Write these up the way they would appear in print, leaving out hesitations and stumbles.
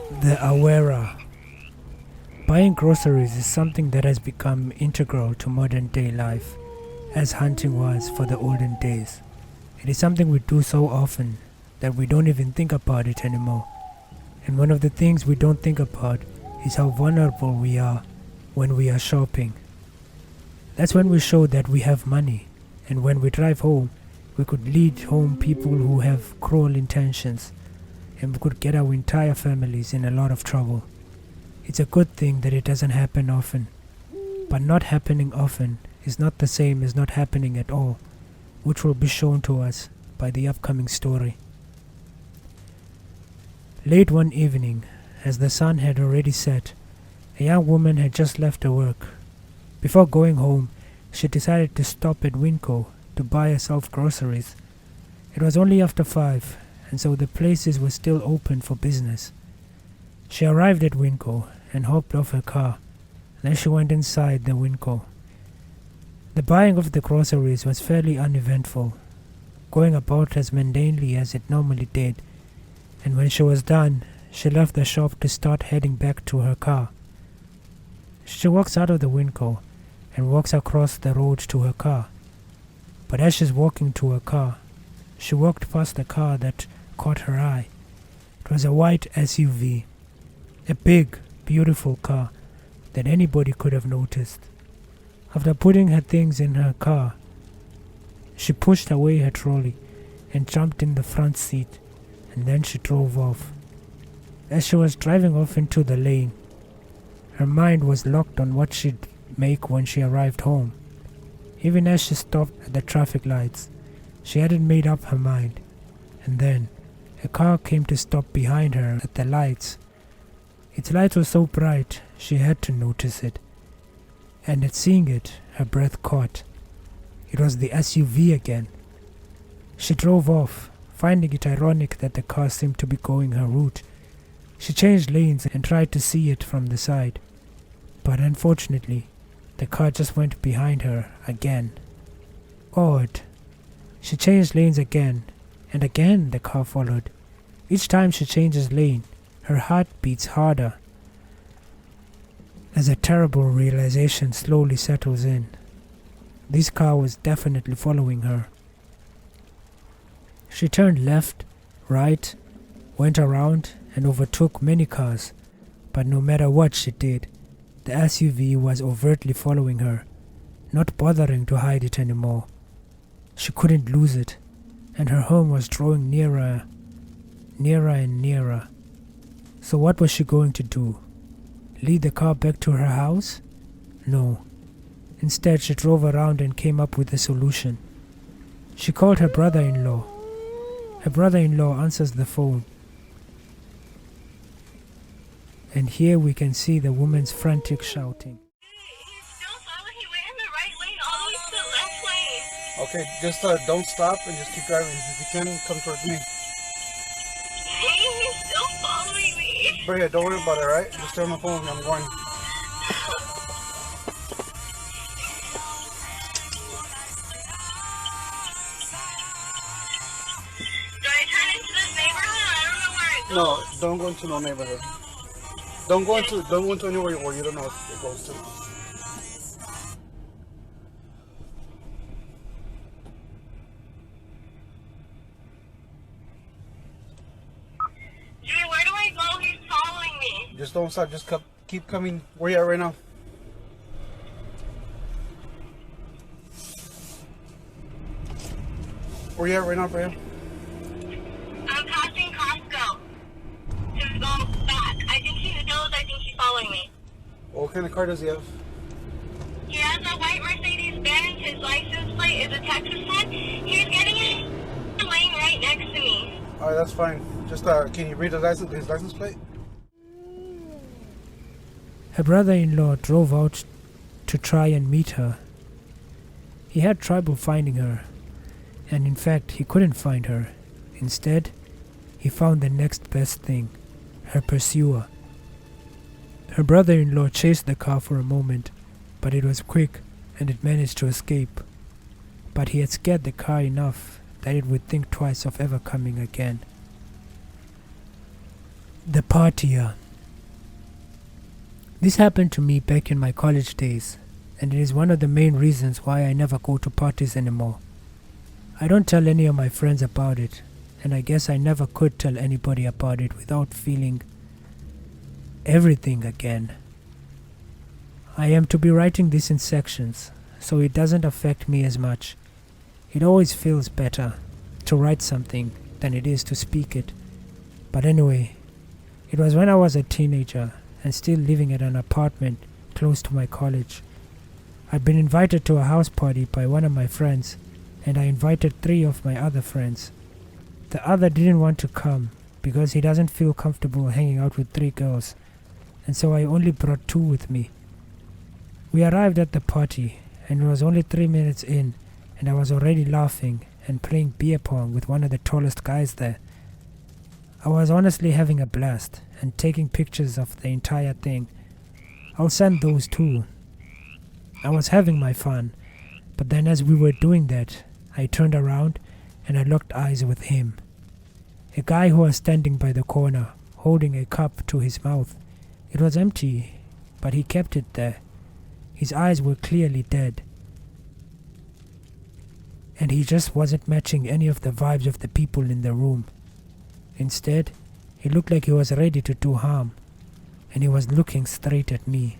The Awera. Buying groceries is something that has become integral to modern day life, as hunting was for the olden days. It is something we do so often that we don't even think about it anymore. And one of the things we don't think about is how vulnerable we are when we are shopping. That's when we show that we have money, and when we drive home, we could lead home people who have cruel intentions, and we could get our entire families in a lot of trouble. It's a good thing that it doesn't happen often, but not happening often is not the same as not happening at all, which will be shown to us by the upcoming story. Late one evening, as the sun had already set, a young woman had just left her work. Before going home, she decided to stop at Winco to buy herself groceries. It was only after 5, and so the places were still open for business. She arrived at Winco and hopped off her car. Then she went inside the Winco. The buying of the groceries was fairly uneventful, going about as mundanely as it normally did, and when she was done, she left the shop to start heading back to her car. She walks out of the Winco and walks across the road to her car. But as she's walking to her car, she walked past a car that caught her eye. It was a white SUV, a big, beautiful car that anybody could have noticed. After putting her things in her car, she pushed away her trolley and jumped in the front seat, and then she drove off. As she was driving off into the lane, her mind was locked on what she'd make when she arrived home. Even as she stopped at the traffic lights, she hadn't made up her mind. And then, a car came to stop behind her at the lights. Its light was so bright, she had to notice it. And at seeing it, her breath caught. It was the SUV again. She drove off, finding it ironic that the car seemed to be going her route. She changed lanes and tried to see it from the side. But unfortunately, the car just went behind her again. Odd. She changed lanes again, and again the car followed. Each time she changes lane, her heart beats harder as a terrible realization slowly settles in. This car was definitely following her. She turned left, right, went around and overtook many cars, but no matter what she did, the SUV was overtly following her, not bothering to hide it anymore. She couldn't lose it, and her home was drawing nearer and nearer. So what was she going to do? Lead the car back to her house? No. Instead, she drove around and came up with a solution. She called her brother-in-law. Her brother-in-law answers the phone. And here we can see the woman's frantic shouting. Okay, just don't stop and just keep driving. If you can, come towards me. He's still following me. But yeah, don't worry about it, alright? Just stay on my phone. I'm going. Do I turn into this neighborhood? I don't know where I go. No, don't go into no neighborhood. Don't go into anywhere where you don't know what it goes to. Dude, where do I go? He's following me. Just don't stop. Just keep coming. Where you at right now? Where you at right now, Freya? I'm passing Costco to go back. I think he knows. I think he's following me. What kind of car does he have? He has a white Mercedes-Benz. His license plate is a Texas one. He's getting in the lane right next to me. Alright, that's fine. Just can you read his license plate? Her brother-in-law drove out to try and meet her. He had trouble finding her, and in fact he couldn't find her. Instead, he found the next best thing, her pursuer. Her brother-in-law chased the car for a moment, but it was quick and it managed to escape. But he had scared the car enough that it would think twice of ever coming again. The partier. This happened to me back in my college days, and it is one of the main reasons why I never go to parties anymore. I don't tell any of my friends about it, and I guess I never could tell anybody about it without feeling everything again. I am to be writing this in sections, so it doesn't affect me as much. It always feels better to write something than it is to speak it. But anyway, it was when I was a teenager and still living at an apartment close to my college. I'd been invited to a house party by one of my friends, and I invited 3 of my other friends. The other didn't want to come because he doesn't feel comfortable hanging out with 3 girls, and so I only brought 2 with me. We arrived at the party, and it was only 3 minutes in, and I was already laughing and playing beer pong with one of the tallest guys there. I was honestly having a blast and taking pictures of the entire thing. I'll send those too. I was having my fun, but then as we were doing that, I turned around and I locked eyes with him. A guy who was standing by the corner, holding a cup to his mouth. It was empty, but he kept it there. His eyes were clearly dead, and he just wasn't matching any of the vibes of the people in the room. Instead, he looked like he was ready to do harm, and he was looking straight at me.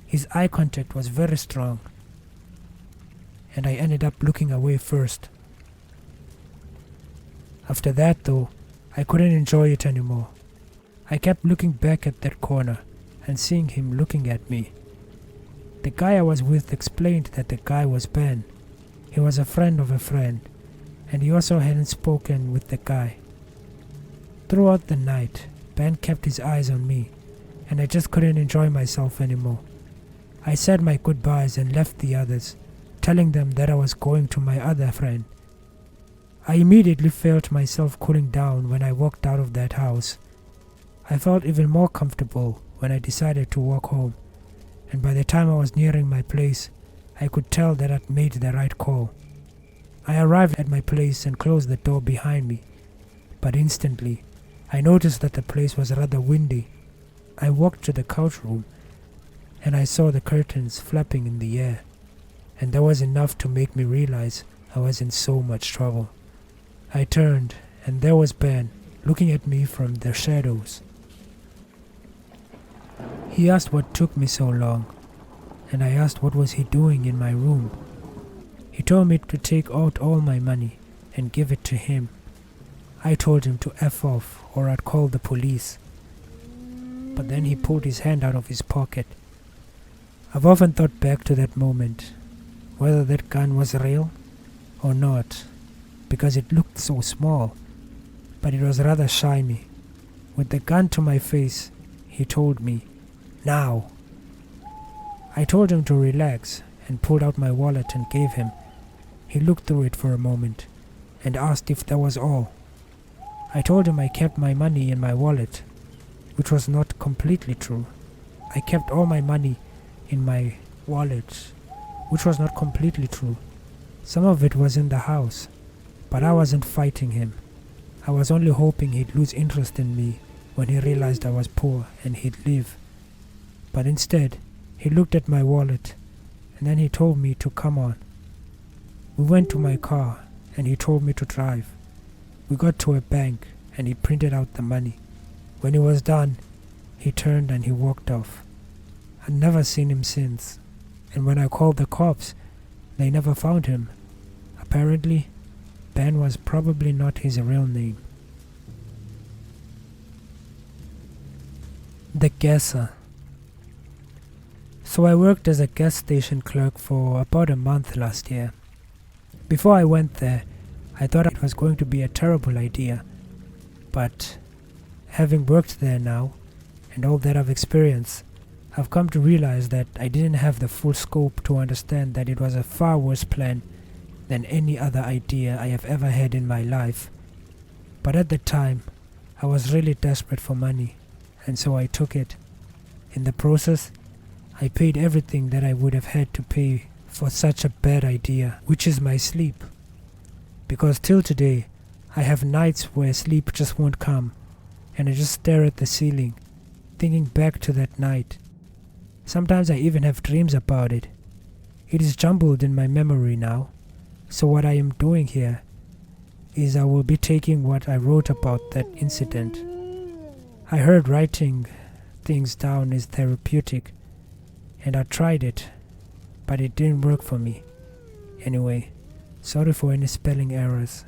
His eye contact was very strong, and I ended up looking away first. After that though, I couldn't enjoy it anymore. I kept looking back at that corner and seeing him looking at me. The guy I was with explained that the guy was Ben. He was a friend of a friend, and he also hadn't spoken with the guy. Throughout the night, Ben kept his eyes on me, and I just couldn't enjoy myself anymore. I said my goodbyes and left the others, telling them that I was going to my other friend. I immediately felt myself cooling down when I walked out of that house. I felt even more comfortable when I decided to walk home, and by the time I was nearing my place, I could tell that I'd made the right call. I arrived at my place and closed the door behind me, but instantly, I noticed that the place was rather windy. I walked to the couch room, and I saw the curtains flapping in the air, and that was enough to make me realize I was in so much trouble. I turned, and there was Ben, looking at me from the shadows. He asked what took me so long, and I asked what was he doing in my room. He told me to take out all my money and give it to him. I told him to F off or I'd call the police. But then he pulled his hand out of his pocket. I've often thought back to that moment, whether that gun was real or not, because it looked so small, but it was rather shiny. With the gun to my face, he told me, "Now." I told him to relax and pulled out my wallet and gave him. He looked through it for a moment and asked if that was all. I told him I kept my money in my wallet, which was not completely true. I kept all my money in my wallet, which was not completely true. Some of it was in the house, but I wasn't fighting him. I was only hoping he'd lose interest in me when he realized I was poor and he'd leave. But instead, he looked at my wallet and then he told me to come on. We went to my car and he told me to drive. We got to a bank and he printed out the money. When he was done, he turned and he walked off. I'd never seen him since, and when I called the cops, they never found him. Apparently, Ben was probably not his real name. The gasser. So I worked as a gas station clerk for about a month last year. Before I went there, I thought it was going to be a terrible idea, but having worked there now, and all that I've experienced, I've come to realize that I didn't have the full scope to understand that it was a far worse plan than any other idea I have ever had in my life. But at the time, I was really desperate for money, and so I took it. In the process, I paid everything that I would have had to pay for such a bad idea, which is my sleep. Because till today, I have nights where sleep just won't come, and I just stare at the ceiling, thinking back to that night. Sometimes I even have dreams about it. It is jumbled in my memory now, so what I am doing here is I will be taking what I wrote about that incident. I heard writing things down is therapeutic, and I tried it, but it didn't work for me. Anyway, sorry for any spelling errors.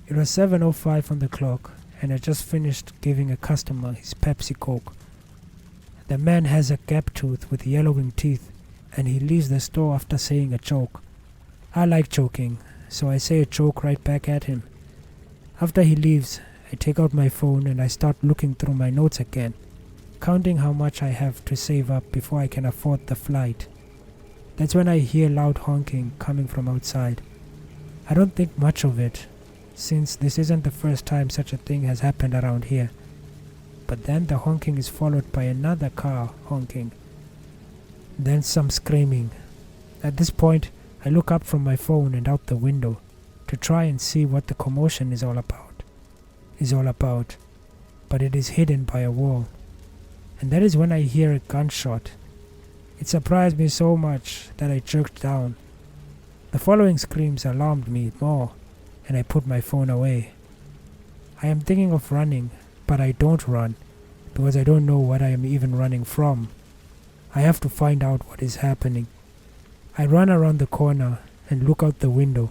It was 7:05 on the clock, and I just finished giving a customer his Pepsi Coke. The man has a gap tooth with yellowing teeth, and he leaves the store after saying a joke. I like joking, so I say a joke right back at him. After he leaves, I take out my phone and I start looking through my notes again, counting how much I have to save up before I can afford the flight. That's when I hear loud honking coming from outside. I don't think much of it, since this isn't the first time such a thing has happened around here. But then the honking is followed by another car honking. Then some screaming. At this point, I look up from my phone and out the window to try and see what the commotion is all about. But it is hidden by a wall. And that is when I hear a gunshot. It surprised me so much that I jerked down. The following screams alarmed me more, and I put my phone away. I am thinking of running, but I don't run, because I don't know what I am even running from. I have to find out what is happening. I run around the corner and look out the window,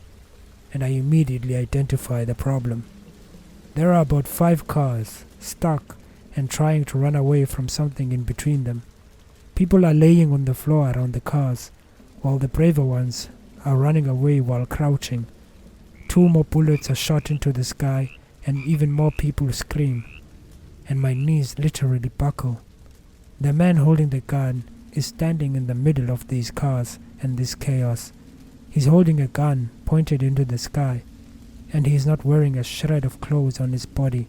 and I immediately identify the problem. There are about 5 cars, stuck and trying to run away from something in between them. People are laying on the floor around the cars, while the braver ones are running away while crouching. 2 more bullets are shot into the sky, and even more people scream, and my knees literally buckle. The man holding the gun is standing in the middle of these cars and this chaos. He's holding a gun pointed into the sky, and he is not wearing a shred of clothes on his body.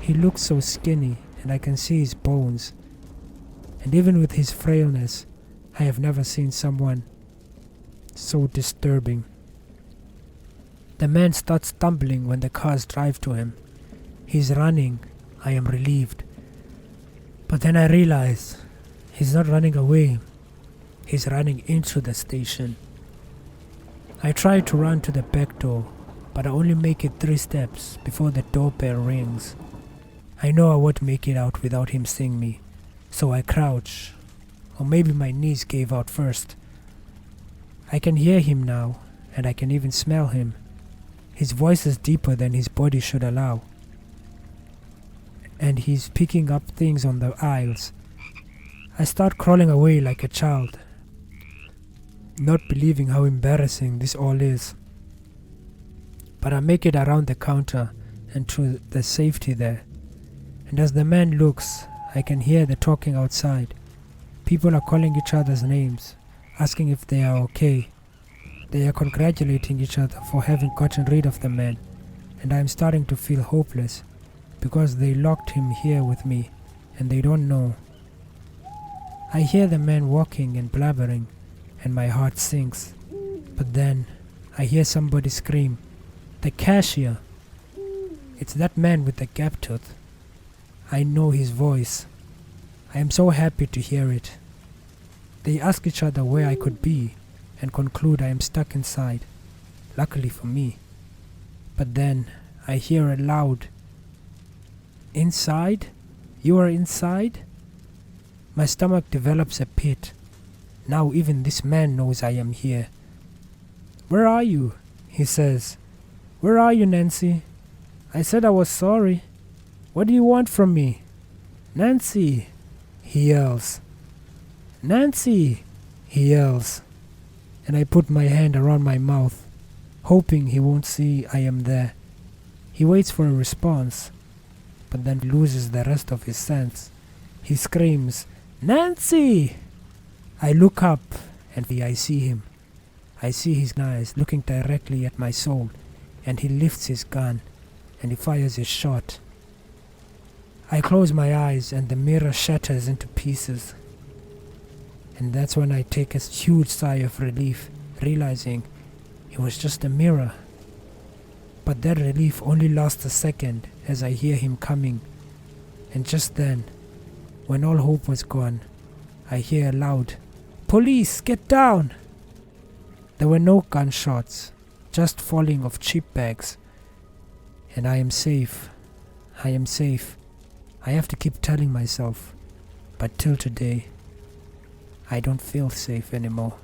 He looks so skinny, and I can see his bones. And even with his frailness, I have never seen someone so disturbing. The man starts stumbling when the cars drive to him. He's running. I am relieved. But then I realize he's not running away. He's running into the station. I try to run to the back door, but I only make it 3 steps before the doorbell rings. I know I won't make it out without him seeing me, so I crouch. Or maybe my knees gave out first. I can hear him now, and I can even smell him. His voice is deeper than his body should allow. And he's picking up things on the aisles. I start crawling away like a child, not believing how embarrassing this all is. But I make it around the counter and to the safety there. And as the man looks, I can hear the talking outside. People are calling each other's names, asking if they are okay. They are congratulating each other for having gotten rid of the man, and I am starting to feel hopeless because they locked him here with me and they don't know. I hear the man walking and blabbering, and my heart sinks. But then I hear somebody scream, "The cashier!" It's that man with the gap tooth. I know his voice. I am so happy to hear it. They ask each other where I could be and conclude I am stuck inside, luckily for me. But then I hear a loud, "Inside? You are inside?" My stomach develops a pit. Now even this man knows I am here. "Where are you?" he says. "Where are you, Nancy?" I said I was sorry. "What do you want from me?" "Nancy!" he yells. "Nancy!" he yells. And I put my hand around my mouth, hoping he won't see I am there. He waits for a response, but then loses the rest of his sense. He screams, "Nancy!" I look up and I see him. I see his eyes looking directly at my soul, and he lifts his gun and he fires his shot. I close my eyes and the mirror shatters into pieces. And that's when I take a huge sigh of relief, realizing it was just a mirror. But that relief only lasts a second as I hear him coming, and just then, when all hope was gone, I hear a loud, "Police, get down!" There were no gunshots, just falling of cheap bags. And I am safe. I am safe. I have to keep telling myself. But till today, I don't feel safe anymore.